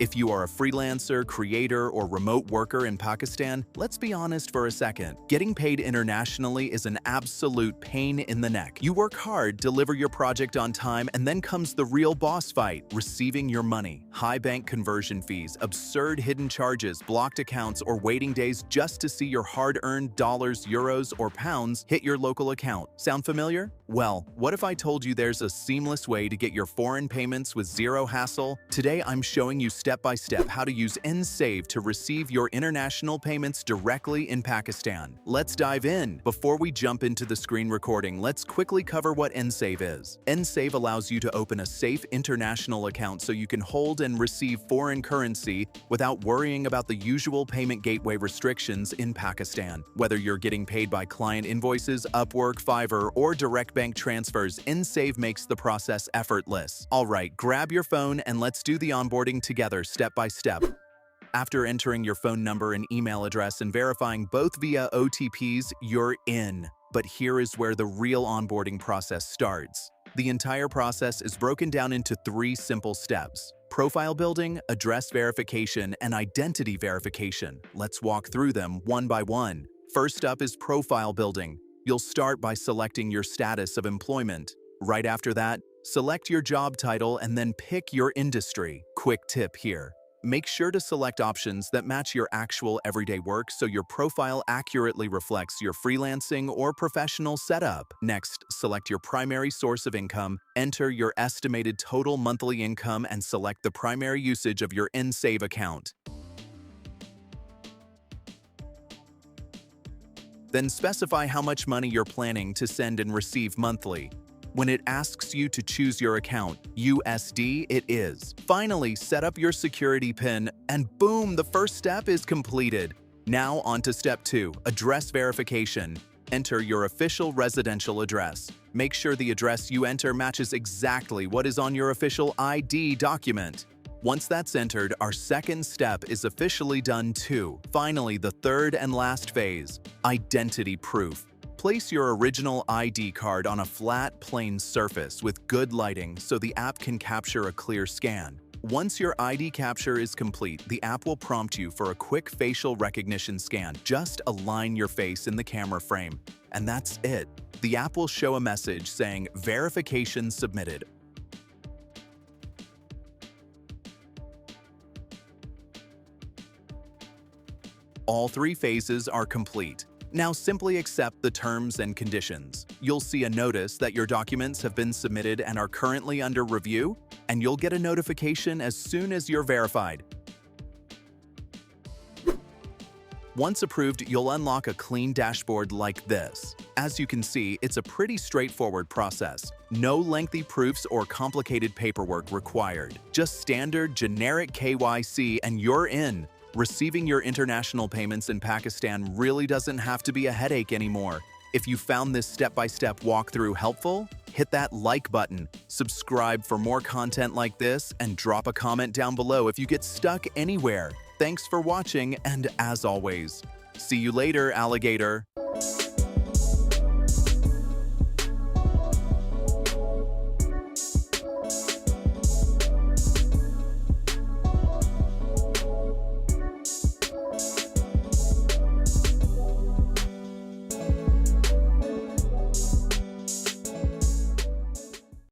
If you are a freelancer, creator, or remote worker in Pakistan, let's be honest for a second. Getting paid internationally is an absolute pain in the neck. You work hard, deliver your project on time, and then comes the real boss fight, receiving your money. High bank conversion fees, absurd hidden charges, blocked accounts, or waiting days just to see your hard-earned dollars, euros, or pounds hit your local account. Sound familiar? Well, what if I told you there's a seamless way to get your foreign payments with zero hassle? Today, I'm showing you step-by-step how to use nSave to receive your international payments directly in Pakistan. Let's dive in. Before we jump into the screen recording, let's quickly cover what nSave is. nSave allows you to open a safe international account so you can hold and receive foreign currency without worrying about the usual payment gateway restrictions in Pakistan. Whether you're getting paid by client invoices, Upwork, Fiverr, or direct bank transfers, nSave makes the process effortless. All right, grab your phone and let's do the onboarding together step by step. After entering your phone number and email address and verifying both via OTPs, you're in. But here is where the real onboarding process starts. The entire process is broken down into 3 simple steps: profile building, address verification, and identity verification. Let's walk through them one by one. First up is profile building. You'll start by selecting your status of employment. Right after that, select your job title and then pick your industry. Quick tip here. Make sure to select options that match your actual everyday work so your profile accurately reflects your freelancing or professional setup. Next, select your primary source of income, enter your estimated total monthly income, and select the primary usage of your nSave account. Then specify how much money you're planning to send and receive monthly. When it asks you to choose your account, USD it is. Finally, set up your security PIN, and boom, the first step is completed. Now on to step 2, address verification. Enter your official residential address. Make sure the address you enter matches exactly what is on your official ID document. Once that's entered, our second step is officially done too. Finally, the third and last phase, identity proof. Place your original ID card on a flat, plain surface with good lighting so the app can capture a clear scan. Once your ID capture is complete, the app will prompt you for a quick facial recognition scan. Just align your face in the camera frame, and that's it. The app will show a message saying, "Verification submitted." All 3 phases are complete. Now simply accept the terms and conditions. You'll see a notice that your documents have been submitted and are currently under review, and you'll get a notification as soon as you're verified. Once approved, you'll unlock a clean dashboard like this. As you can see, it's a pretty straightforward process. No lengthy proofs or complicated paperwork required. Just standard, generic KYC and you're in. Receiving your international payments in Pakistan really doesn't have to be a headache anymore. If you found this step-by-step walkthrough helpful, hit that like button, subscribe for more content like this, and drop a comment down below if you get stuck anywhere. Thanks for watching, and as always, see you later, alligator.